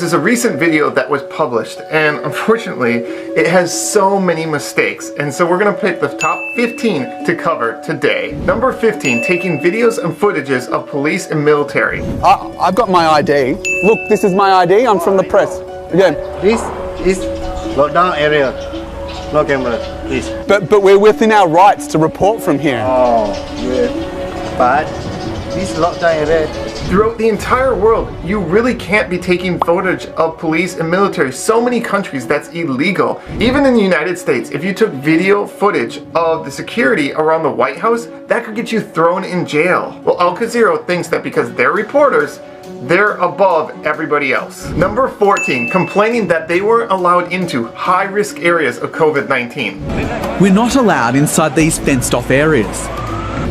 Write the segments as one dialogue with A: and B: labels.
A: is a recent video that was published, and unfortunately it has so many mistakes, and so we're going to pick the top 15 to cover today. Number 15, taking videos and footages of police and military.
B: I've got my ID. Look, this is my ID. I'm from the press. Again.
C: This is lockdown area. No camera, please.
B: But we're within our rights to report from here.
C: Oh, yeah. But this lockdown area.
A: Throughout the entire world, you really can't be taking footage of police and military. So many countries, that's illegal. Even in the United States, if you took video footage of the security around the White House, that could get you thrown in jail. Well, Al Jazeera thinks that because they're reporters, they're above everybody else. Number 14, complaining that they weren't allowed into high-risk areas of COVID-19.
D: We're not allowed inside these fenced-off areas.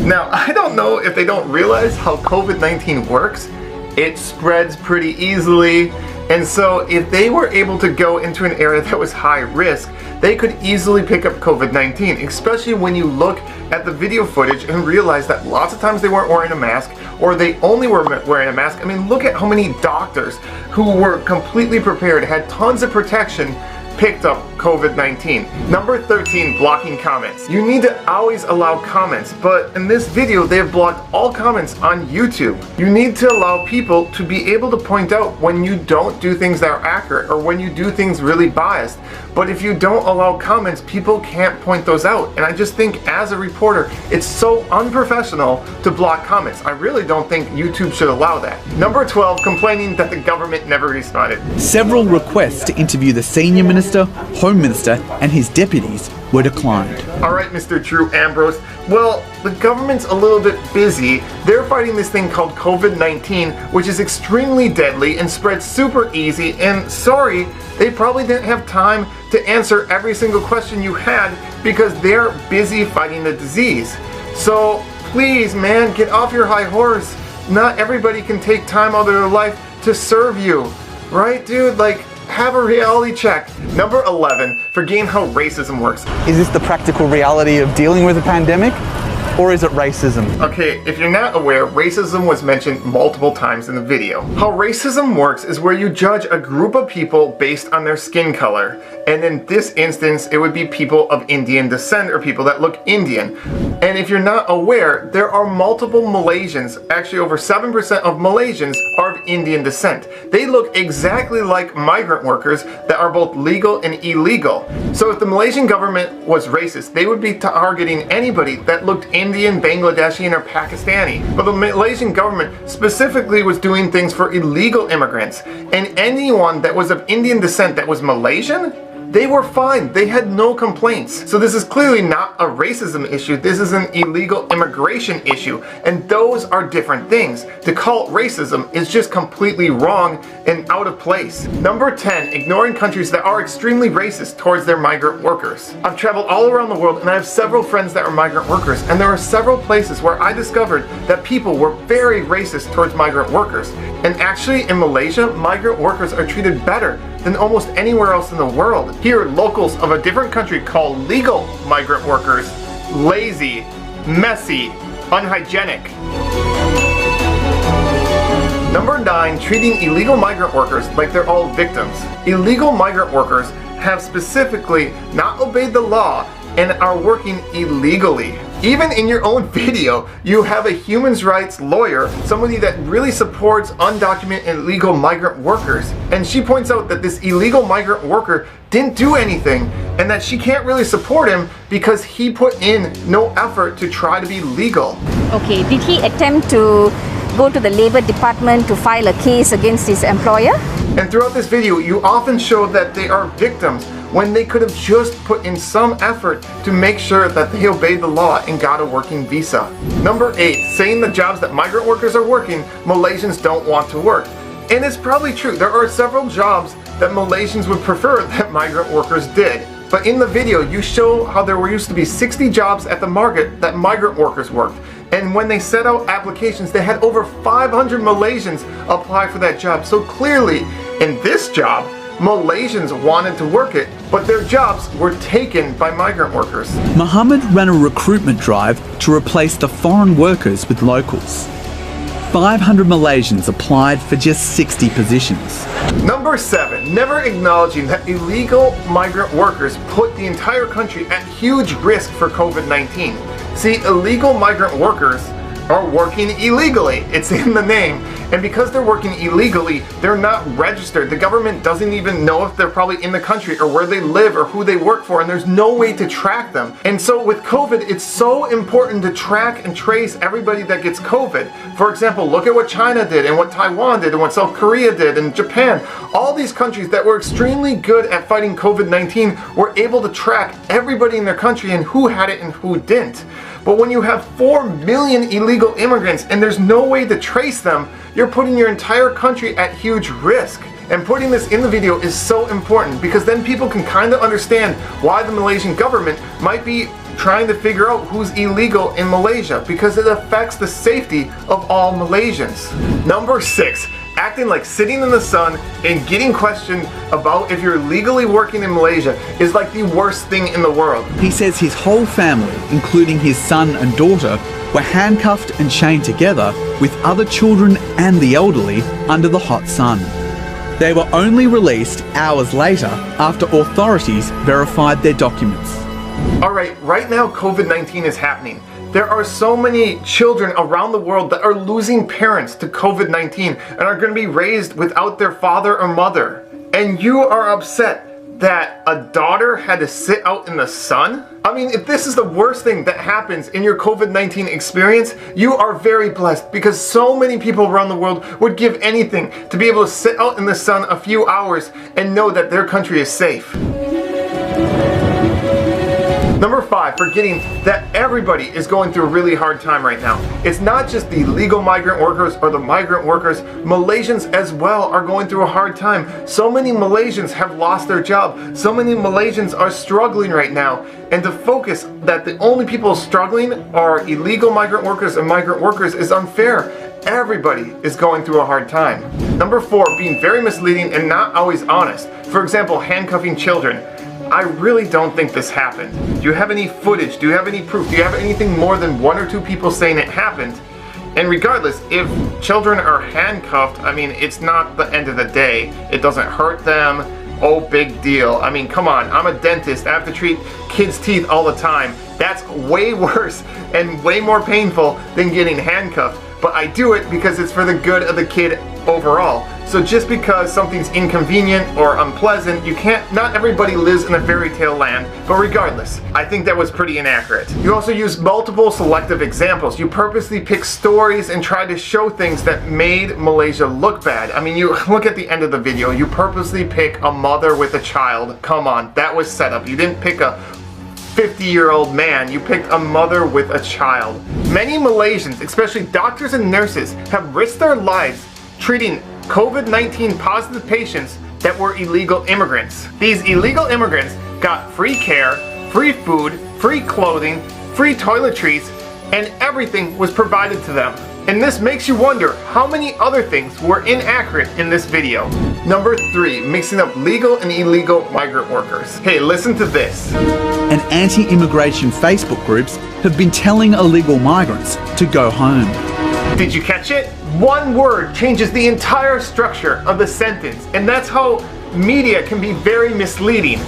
A: Now, I don't know if they don't realize how COVID-19 works. It spreads pretty easily, and so if they were able to go into an area that was high risk, they could easily pick up COVID-19, especially when you look at the video footage and realize that lots of times they weren't wearing a mask, or they only were wearing a mask. I mean, look at how many doctors who were completely prepared, had tons of protection, picked up COVID-19. Number 13, blocking comments. You need to always allow comments, but in this video they have blocked all comments on YouTube. You need to allow people to be able to point out when you don't do things that are accurate or when you do things really biased. But if you don't allow comments, people can't point those out. And I just think as a reporter, it's so unprofessional to block comments. I really don't think YouTube should allow that. Number 12, complaining that the government never responded.
D: Several requests to interview the Senior Minister, Home Minister and his deputies were declined.
A: Alright, Mr. Drew Ambrose. Well, the government's a little bit busy. They're fighting this thing called COVID-19, which is extremely deadly and spreads super easy, and sorry, they probably didn't have time to answer every single question you had because they're busy fighting the disease. So please, man, get off your high horse. Not everybody can take time out of their life to serve you. Right, dude? Like, have a reality check. Number 11, forgetting how racism works.
B: Is this the practical reality of dealing with a pandemic? Or is it racism?
A: Okay, if you're not aware, racism was mentioned multiple times in the video. How racism works is where you judge a group of people based on their skin color. And in this instance, it would be people of Indian descent or people that look Indian. And if you're not aware, there are multiple Malaysians, actually over 7% of Malaysians are of Indian descent. They look exactly like migrant workers that are both legal and illegal. So if the Malaysian government was racist, they would be targeting anybody that looked Indian, Bangladeshi, or Pakistani. But the Malaysian government specifically was doing things for illegal immigrants. And anyone that was of Indian descent that was Malaysian, they were fine. They had no complaints. So this is clearly not a racism issue. This is an illegal immigration issue. And those are different things. To call it racism is just completely wrong and out of place. Number 10, ignoring countries that are extremely racist towards their migrant workers. I've traveled all around the world and I have several friends that are migrant workers, and there are several places where I discovered that people were very racist towards migrant workers. And actually in Malaysia, migrant workers are treated better than almost anywhere else in the world. Here, locals of a different country call legal migrant workers lazy, messy, unhygienic. Number 9, treating illegal migrant workers like they're all victims. Illegal migrant workers have specifically not obeyed the law and are working illegally. Even in your own video, you have a human rights lawyer, somebody that really supports undocumented and illegal migrant workers. And she points out that this illegal migrant worker didn't do anything and that she can't really support him because he put in no effort to try to be legal.
E: Okay, did he attempt to go to the Labor Department to file a case against his employer?
A: And throughout this video, you often show that they are victims when they could have just put in some effort to make sure that they obeyed the law and got a working visa. Number 8, saying the jobs that migrant workers are working, Malaysians don't want to work. And it's probably true. There are several jobs that Malaysians would prefer that migrant workers did. But in the video, you show how there used to be 60 jobs at the market that migrant workers worked. And when they set out applications, they had over 500 Malaysians apply for that job. So clearly, in this job, Malaysians wanted to work it, but their jobs were taken by migrant workers.
D: Mohammed ran a recruitment drive to replace the foreign workers with locals. 500 Malaysians applied for just 60 positions.
A: Number Number 7, never acknowledging that illegal migrant workers put the entire country at huge risk for COVID-19. See, illegal migrant workers are working illegally. It's in the name. And because they're working illegally, they're not registered. The government doesn't even know if they're probably in the country or where they live or who they work for, and there's no way to track them. And so with COVID, it's so important to track and trace everybody that gets COVID. For example, look at what China did and what Taiwan did and what South Korea did and Japan. All these countries that were extremely good at fighting COVID-19 were able to track everybody in their country and who had it and who didn't. But when you have 4 million illegal immigrants and there's no way to trace them, you're putting your entire country at huge risk. And putting this in the video is so important because then people can kind of understand why the Malaysian government might be trying to figure out who's illegal in Malaysia, because it affects the safety of all Malaysians. Number 6, acting like sitting in the sun and getting questioned about if you're legally working in Malaysia is like the worst thing in the world.
D: He says his whole family, including his son and daughter, were handcuffed and chained together with other children and the elderly under the hot sun. They were only released hours later after authorities verified their documents.
A: Alright, right now COVID-19 is happening. There are so many children around the world that are losing parents to COVID-19 and are going to be raised without their father or mother. And you are upset that a daughter had to sit out in the sun? I mean, if this is the worst thing that happens in your COVID-19 experience, you are very blessed because so many people around the world would give anything to be able to sit out in the sun a few hours and know that their country is safe. Number 5, forgetting that everybody is going through a really hard time right now. It's not just the legal migrant workers or the migrant workers. Malaysians as well are going through a hard time. So many Malaysians have lost their job. So many Malaysians are struggling right now. And to focus that the only people struggling are illegal migrant workers and migrant workers is unfair. Everybody is going through a hard time. Number 4, being very misleading and not always honest. For example, handcuffing children. I really don't think this happened. Do you have any footage? Do you have any proof? Do you have anything more than 1 or 2 people saying it happened? And regardless, if children are handcuffed, I mean, it's not the end of the day. It doesn't hurt them. Oh, big deal. I mean, come on. I'm a dentist. I have to treat kids' teeth all the time. That's way worse and way more painful than getting handcuffed. But I do it because it's for the good of the kid overall. So just because something's inconvenient or unpleasant, not everybody lives in a fairy tale land, but regardless, I think that was pretty inaccurate. You also use multiple selective examples. You purposely pick stories and try to show things that made Malaysia look bad. I mean, you look at the end of the video, you purposely pick a mother with a child. Come on, that was set up. You didn't pick a 50-year-old man, you picked a mother with a child. Many Malaysians, especially doctors and nurses, have risked their lives treating COVID-19 positive patients that were illegal immigrants. These illegal immigrants got free care, free food, free clothing, free toiletries, and everything was provided to them. And this makes you wonder how many other things were inaccurate in this video. Number 3, mixing up legal and illegal migrant workers. Hey, listen to this.
D: And anti-immigration Facebook groups have been telling illegal migrants to go home.
A: Did you catch it? One word changes the entire structure of the sentence, and that's how media can be very misleading.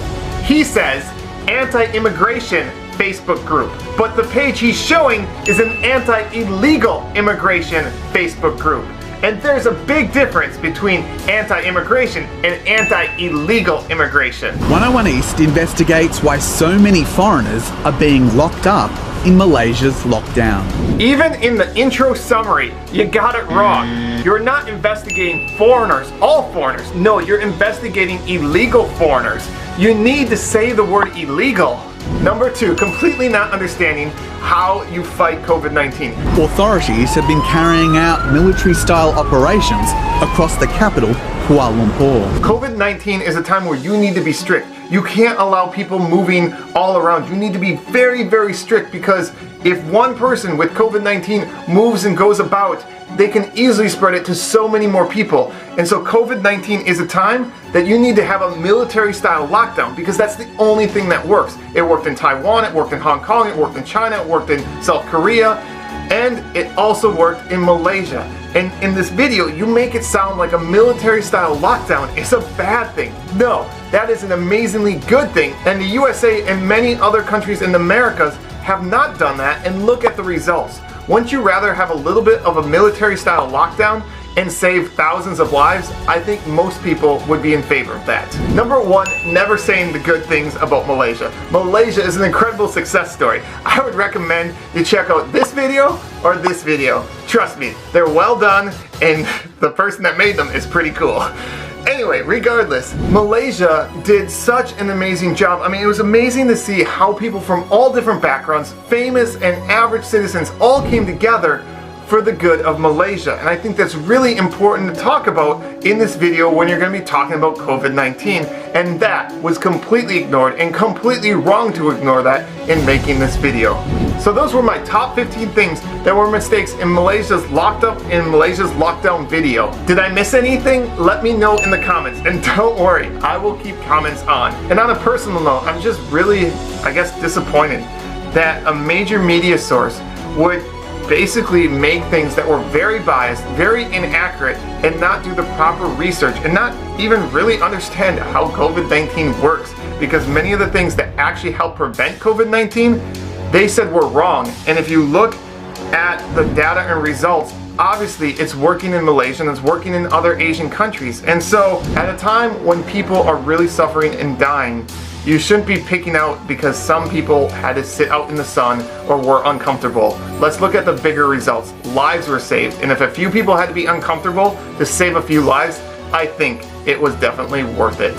A: He says anti-immigration Facebook group, but the page he's showing is an anti-illegal immigration Facebook group. And there's a big difference between anti-immigration and anti-illegal immigration.
D: 101 East investigates why so many foreigners are being locked up in Malaysia's lockdown.
A: Even in the intro summary, you got it wrong. You're not investigating foreigners, all foreigners. No, you're investigating illegal foreigners. You need to say the word illegal. Number 2, completely not understanding how you fight COVID-19.
D: Authorities have been carrying out military-style operations across the capital, Kuala Lumpur.
A: COVID-19 is a time where you need to be strict. You can't allow people moving all around. You need to be very, very strict because if one person with COVID-19 moves and goes about, they can easily spread it to so many more people. And so COVID-19 is a time that you need to have a military-style lockdown because that's the only thing that works. It worked in Taiwan, it worked in Hong Kong, it worked in China, it worked in South Korea, and it also worked in Malaysia. And in this video, you make it sound like a military-style lockdown is a bad thing. No, that is an amazingly good thing, and the USA and many other countries in the Americas have not done that, and look at the results. Wouldn't you rather have a little bit of a military-style lockdown and save thousands of lives? I think most people would be in favor of that. Number one, never saying the good things about Malaysia. Malaysia is an incredible success story. I would recommend you check out this video or this video. Trust me, they're well done, and the person that made them is pretty cool. Anyway, regardless, Malaysia did such an amazing job. I mean, it was amazing to see how people from all different backgrounds, famous and average citizens, all came together for the good of Malaysia. And I think that's really important to talk about in this video when you're going to be talking about COVID-19. And that was completely ignored, and completely wrong to ignore that in making this video. So those were my top 15 things that were mistakes in Malaysia's lockdown video. Did I miss anything? Let me know in the comments, and don't worry, I will keep comments on. And on a personal note, I'm just really, I guess, disappointed that a major media source would basically make things that were very biased, very inaccurate, and not do the proper research, and not even really understand how COVID-19 works, because many of the things that actually help prevent COVID-19, they said were wrong. And if you look at the data and results, obviously it's working in Malaysia and it's working in other Asian countries. And so at a time when people are really suffering and dying, you shouldn't be picking out because some people had to sit out in the sun or were uncomfortable. Let's look at the bigger results. Lives were saved, and if a few people had to be uncomfortable to save a few lives, I think it was definitely worth it.